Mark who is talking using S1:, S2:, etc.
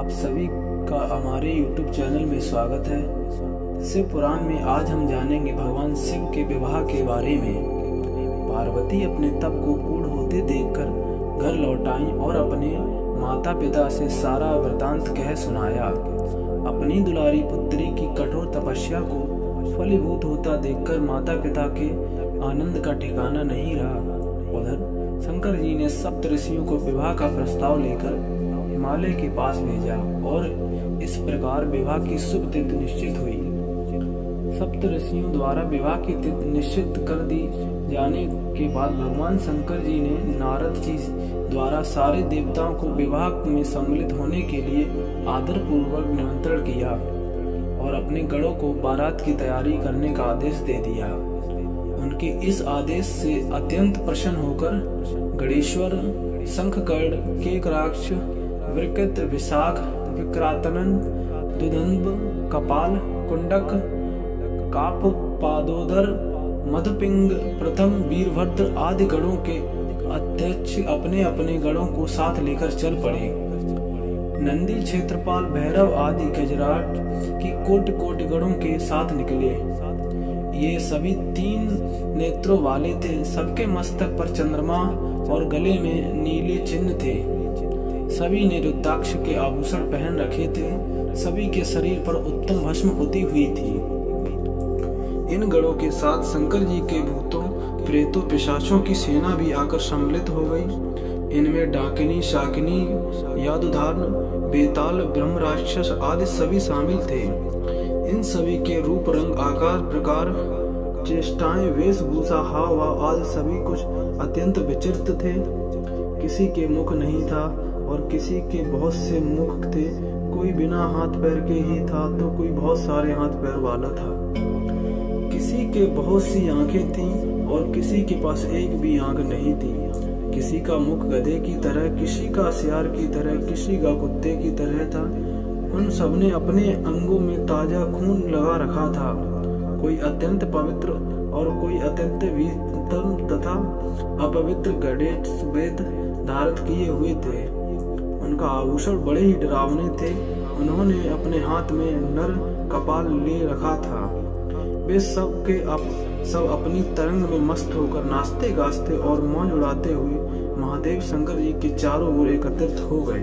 S1: आप सभी का हमारे YouTube चैनल में स्वागत है। शिव पुराण में आज हम जानेंगे भगवान शिव के विवाह के बारे में। पार्वती अपने तप को पूर्ण होते देखकर घर लौट आई और अपने माता पिता से सारा वृतांत कह सुनाया। अपनी दुलारी पुत्री की कठोर तपस्या को फलीभूत होता देखकर माता पिता के आनंद का ठिकाना नहीं रहा। उधर शंकर जी ने सप्त ऋषियों को विवाह का प्रस्ताव लेकर हिमालय के पास भेजा और इस प्रकार विवाह की शुभ तिथि निश्चित हुई। सप्त ऋषियों द्वारा विवाह की तिथि निश्चित कर दी जाने के बाद भगवान शंकर जी ने नारद जी द्वारा सारे देवताओं को विवाह में सम्मिलित होने के लिए आदर पूर्वक निमंत्रण किया और अपने गणों को बारात की तैयारी करने का आदेश दे दिया। उनके इस आदेश से अत्यंत प्रसन्न होकर गणेश्वर, शंखकर्ण, केकराक्ष, वृकत, विशाख, विक्रातनन, दुदंब, कपाल, कुंडक, काप, पादोदर, मधुपिंग, प्रथम, वीरभद्र आदि गणों के अध्यक्ष अपने अपने गणों को साथ लेकर चल पड़े। नंदी, क्षेत्रपाल, भैरव आदि गजराट की कोटि कोटि गणों के साथ निकले। ये सभी 3 नेत्रों वाले थे। सबके मस्तक पर चंद्रमा और गले में नीले चिन्ह थे। सभी ने रुद्राक्ष के आभूषण पहन रखे थे। सभी के शरीर पर उत्तम भस्म पुती हुई थी। इन गणों के साथ शंकर जी के भूतों, प्रेतों, पिशाचों की सेना भी आकर सम्मिलित हो गई। इनमें डाकिनी, शाकिनी, यादुधारण, बेताल, ब्रह्म राक्षस आदि सभी शामिल थे। इन सभी के रूप, रंग, आकार, प्रकार, चेष्टाएं, वेशभूषा, हाव भाव आदि सभी कुछ अत्यंत विचित्र थे। किसी के मुख नहीं था और किसी के बहुत से मुख थे। कोई बिना हाथ पैर के ही था तो कोई बहुत सारे हाथ पैर वाला था। किसी के बहुत सी आंखें थीं और किसी के पास एक भी आंख नहीं थी। किसी का मुख गधे की तरह, किसी का सियार की तरह, किसी का कुत्ते की तरह था। उन सबने अपने अंगों में ताजा खून लगा रखा था। कोई अत्यंत पवित्र और कोई अत्यंत विषम तथा अपवित्र गणेश वेद धारित किए हुए थे। उनका आभूषण बड़े ही डरावने थे। उन्होंने अपने हाथ में नर कपाल ले रखा था। वे सब अपनी तरंग में मस्त होकर नाचते गाते और मौज उड़ाते हुए महादेव शंकर जी के चारों ओर एकत्रित हो गए।